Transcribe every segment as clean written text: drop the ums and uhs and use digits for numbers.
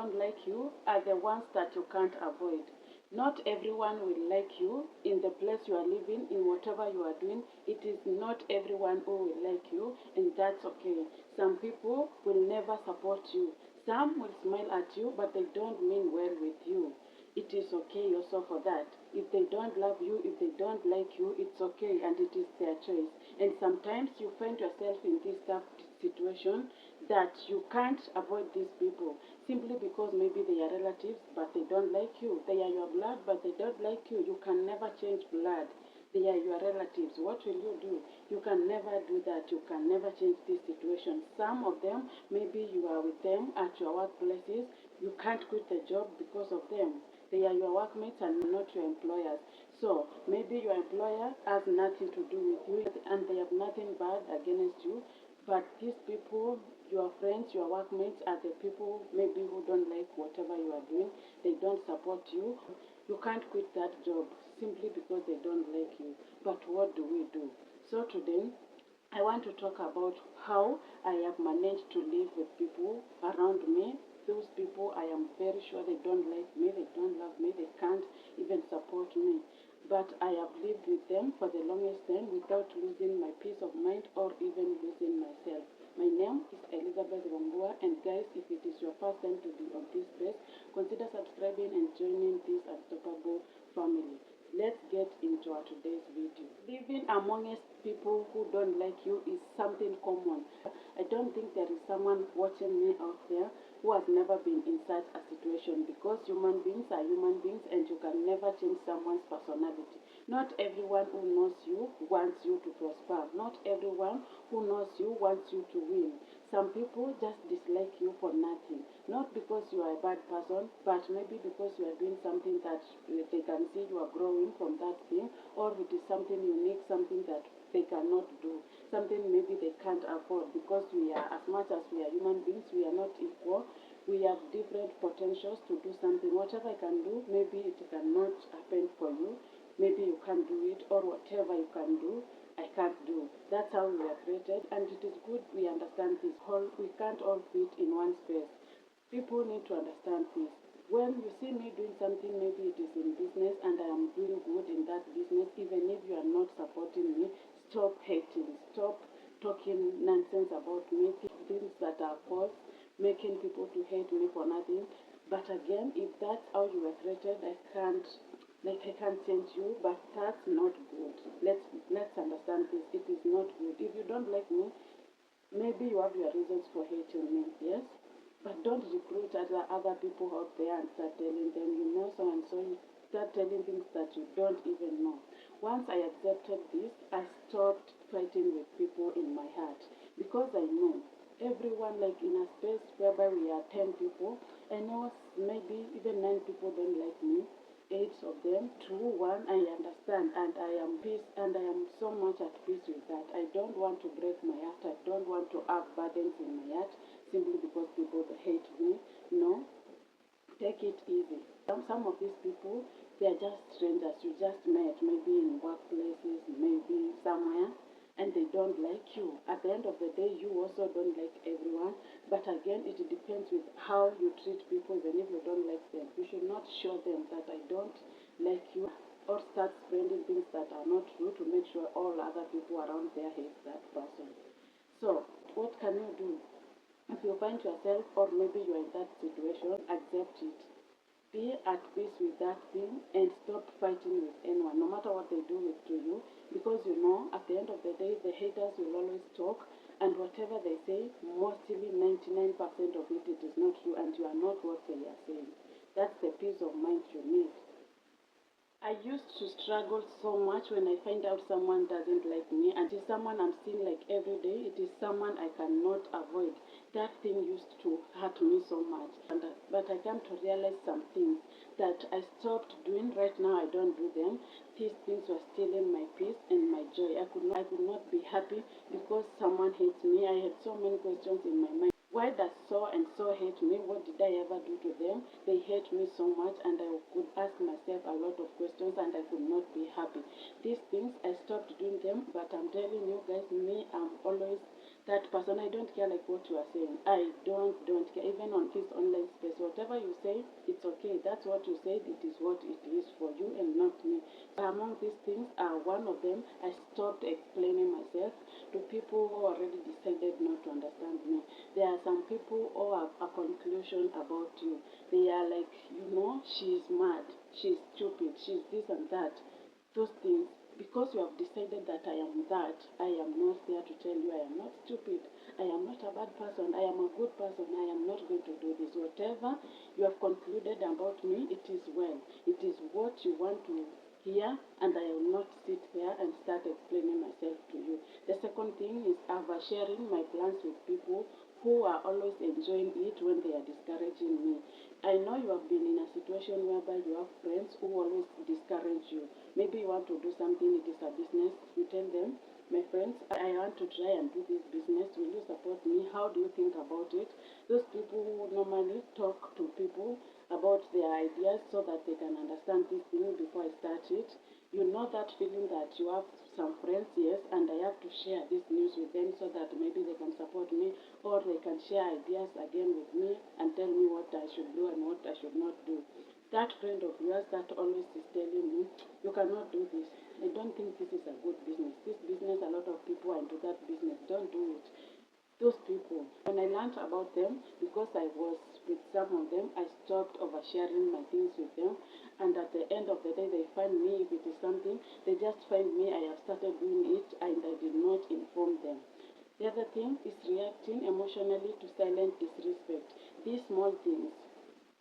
don't like you are the ones that you can't avoid. Not everyone will like you in the place you are living, in whatever you are doing. It is not everyone who will like you, and that's okay. Some people will never support you. Some will smile at you, but they don't mean well with you. It is okay also for that. If they don't love you, if they don't like you, it's okay, and it is their choice. And sometimes you find yourself in this tough situation that you can't avoid these people simply because maybe they are relatives but they don't like you. They are your blood but they don't like you. You can never change blood. They are your relatives. What will you do? You can never do that. You can never change this situation. Some of them, maybe you are with them at your workplaces. You can't quit the job because of them. They are your workmates and not your employers. So maybe your employer has nothing to do with you and they have nothing bad against you. But these people, your friends, your workmates, are the people maybe who don't like whatever you are doing. They don't support you. You can't quit that job simply because they don't like you. But what do we do? So today, I want to talk about how I have managed to live with people around me. Those people I am very sure they don't like me, they don't love me, they can't even support me. But I have lived with them for the longest time without losing my peace of mind or even losing myself. My name is Elizabeth Wambua, and guys, if it is your first time to be on this space, consider subscribing and joining this unstoppable family. Let's get into our today's video. Living amongst people who don't like you is something common. I don't think there is someone watching me out there who has never been in such a situation, because human beings are human beings and you can never change someone's personality. Not everyone who knows you wants you to prosper. Not everyone who knows you wants you to win. Some people just dislike you for nothing. Not because you are a bad person, but maybe because you are doing something that they can see you are growing from that thing, or it is something unique, something that they cannot do, something maybe they can't afford, because we are, as much as we are human beings, we are not equal. We have different potentials to do something. Whatever I can do, maybe it cannot happen for you. Maybe you can't do it, or whatever you can do, I can't do. That's how we are created, and it is good we understand this. We can't all fit in one space. People need to understand this. When you see me doing something, maybe it is in business and I am doing good in that business, even if you are not supporting me, stop hating. Stop talking nonsense about me, things that are false, making people to hate me for nothing. But again, if that's how you were created, I can't change you, but that's not good. Let's understand this. It is not good. If you don't like me, maybe you have your reasons for hating me, yes? But don't recruit other people out there and start telling them, you know so and so. You start telling things that you don't even know. Once I accepted this, I stopped fighting with people in my heart, because I know everyone, like in a space whereby we are 10 people, I know maybe even 9 people don't like me. 8 of them, 2, 1, I understand, and I am peace, and I am so much at peace with that. I don't want to break my heart. I don't want to have burdens in my heart simply because people hate me. No, take it easy. Some of these people, they are just strangers. You just met, maybe in workplaces, maybe somewhere, and they don't like you. At the end of the day, you also don't like everyone. But again, it depends with how you treat people, even if you don't like them. You should not show them that I don't like you, or start spreading things that are not true to make sure all other people around there hate that person. So, what can you do? If you find yourself, or maybe you're in that situation, accept it. Be at peace with that thing and stop fighting with anyone, no matter what they do to you, because you know at the end of the day, the haters will always talk, and whatever they say, mostly 99% of it is not true, and you are not what they are saying. That's the peace of mind you need. I used to struggle so much when I find out someone doesn't like me, and it is someone I'm seeing like every day. It is someone I cannot avoid. That thing used to hurt me so much. But I came to realize some things that I stopped doing. Right now, I don't do them. These things were stealing my peace and my joy. I could not be happy because someone hates me. I had so many questions in my mind. Why does so and so hate me? What did I ever do to them? They hate me so much, and I could ask myself a lot of questions, and I could not be happy. These things, I stopped doing them, but I'm telling you guys, me, I'm always that person. I don't care like what you are saying. I don't care. Even on this online space, whatever you say, it's okay. That's what you said. It is what it is for you and not me. Among these things are one of them. I stopped explaining myself to people who already decided not to understand me. There are some people who have a conclusion about you. They are like, she's mad, she's stupid, she's this and that. Those things, because you have decided that I am that, I am not there to tell you I am not stupid, I am not a bad person, I am a good person, I am not going to do this. Whatever you have concluded about me, it is well. It is what you want to hear, and I will not sit there and start explaining myself to you. The second thing is sharing my plans with people who are always enjoying it when they are discouraging me. I know you have been in a situation whereby you have friends who always discourage you. Maybe you want to do something, it is a business. You tell them, my friends, I want to try and do this business. Will you support me? How do you think about it? Those people who normally talk to people about their ideas so that they can understand this thing before I start it. You know that feeling that you have some friends, yes, and I have to share this news with them so that maybe they can support me, or they can share ideas again with me and tell me what I should do and what I should not do. That friend of yours that always is telling me, you cannot do this. I don't think this is a good business. This business, a lot of people are into that business. Don't do it. Those people, when I learned about them, because I was with some of them, I stopped oversharing my things with them. And at the end of the day, they find me, if it is something, they just find me, I have started doing it, and I did not inform them. The other thing is reacting emotionally to silent disrespect. These small things.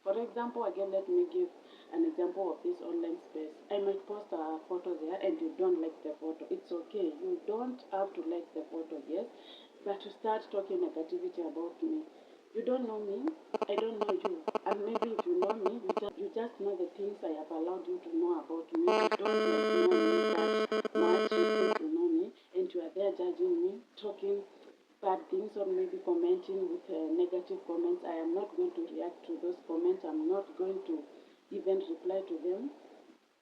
For example, again, let me give an example of this online space. I might post a photo there and you don't like the photo. It's okay. You don't have to like the photo, yes, but to start talking negativity about me. You don't know me, I don't know you. And maybe if you know me, you just know the things I have allowed you to know about me. You don't like know me that much. You think you know me and you are there judging me, talking bad things, or maybe commenting with negative comments. I am not going to react to those comments. I'm not going to even reply to them.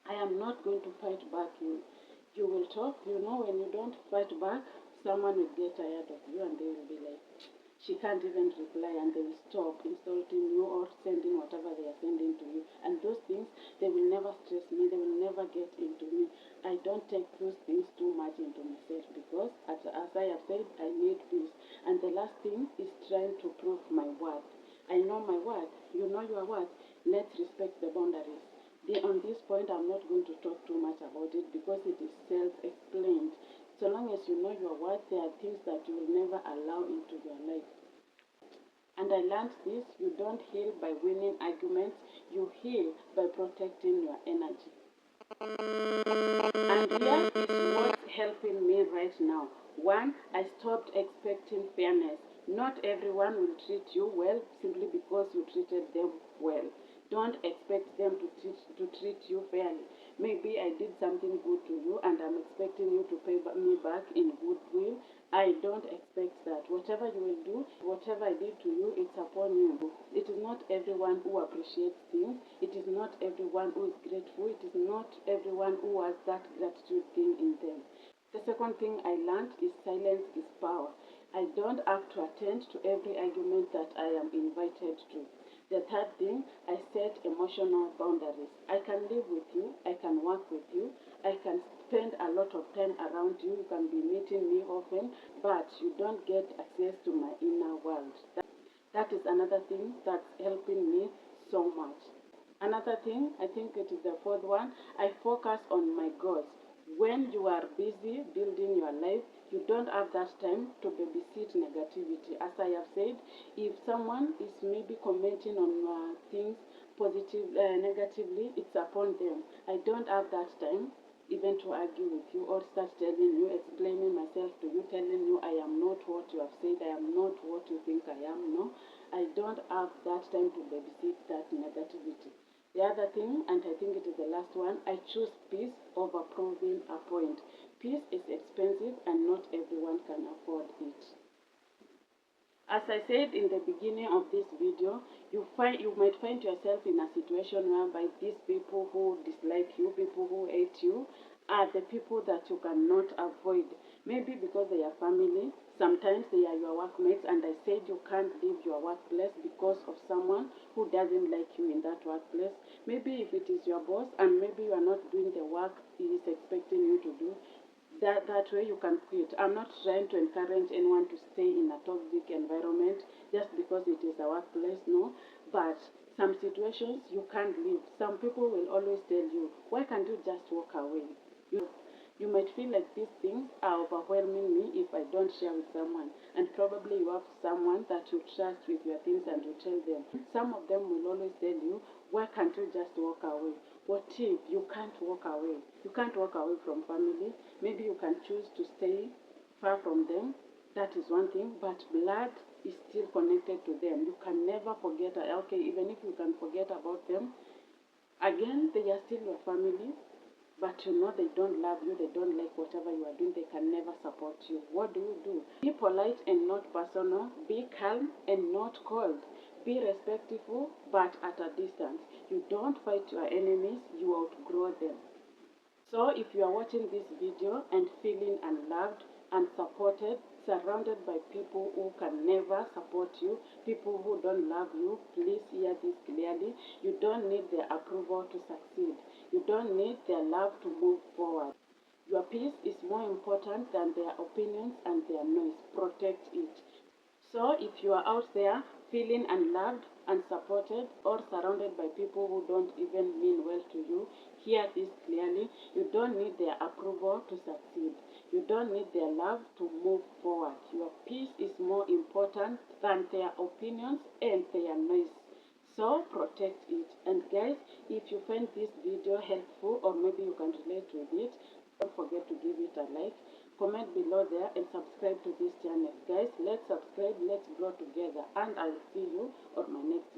I am not going to fight back you. You will talk. When you don't fight back, someone will get tired of you and they will be like, she can't even reply, and they will stop insulting you or sending whatever they are sending to you. And those things, they will never stress me. They will never get into me. I don't take those things too much into myself because, as I have said, I need peace. And the last thing is trying to prove my worth. I know my worth. You know your worth. Let's respect the boundaries. On this point, I'm not going to talk too much about it because it is self-explained. So long as you know your worth, there are things that you will never allow into your life. And I learned this: you don't heal by winning arguments, you heal by protecting your energy. And here is what's helping me right now. One, I stopped expecting fairness. Not everyone will treat you well simply because you treated them well. Don't expect them to treat you fairly. Maybe I did something good to you and I'm expecting you to pay me back in goodwill. I don't expect that. Whatever you will do, whatever I did to you, it's upon you. It is not everyone who appreciates things. It is not everyone who is grateful. It is not everyone who has that gratitude thing in them. The second thing I learned is silence is power. I don't have to attend to every argument that I am invited to. The third thing, I set emotional boundaries. I can live with you, I can work with you, I can spend a lot of time around you, you can be meeting me often, but you don't get access to my inner world. That is another thing that's helping me so much. Another thing, I think it is the fourth one, I focus on my goals. When you are busy building your life, you don't have that time to babysit negativity. As I have said, if someone is maybe commenting on things negatively, it's upon them. I don't have that time even to argue with you or start telling you, explaining myself to you, telling you I am not what you have said, I am not what you think I am. No, I don't have that time to babysit that negativity. The other thing, and I think it is the last one, I choose peace over proving a point. Peace is expensive and not everyone can afford it. As I said in the beginning of this video, you might find yourself in a situation whereby these people who dislike you, people who hate you, are the people that you cannot avoid. Maybe because they are family, Sometimes they are your workmates, and I said you can't leave your workplace because of someone who doesn't like you in that workplace. Maybe if it is your boss and maybe you are not doing the work he is expecting you to do, that way you can quit. I'm not trying to encourage anyone to stay in a toxic environment just because it is a workplace, no. But some situations you can't leave. Some people will always tell you, why can't you just walk away? You might feel like these things are overwhelming me if I don't share with someone. And probably you have someone that you trust with your things and you tell them. Some of them will always tell you, why can't you just walk away? What if you can't walk away? You can't walk away from family. Maybe you can choose to stay far from them. That is one thing. But blood is still connected to them. You can never forget. Okay, even if you can forget about them, again, they are still your family. But you know they don't love you, they don't like whatever you are doing, they can never support you. What do? Be polite and not personal. Be calm and not cold. Be respectful but at a distance. You don't fight your enemies, you outgrow them. So if you are watching this video and feeling unloved, unsupported, surrounded by people who can never support you, people who don't love you, please hear this clearly. You don't need their approval to succeed. You don't need their love to move forward. Your peace is more important than their opinions and their noise. Protect it. So if you are out there feeling unloved, unsupported, or surrounded by people who don't even mean well to you, hear this clearly. You don't need their approval to succeed. You don't need their love to move forward. Your peace is more important than their opinions and their noise. So protect it. And guys, if you find this video helpful or maybe you can relate with it, don't forget to give it a like. Comment below there and subscribe to this channel. Guys, let's subscribe, let's grow together. And I'll see you on my next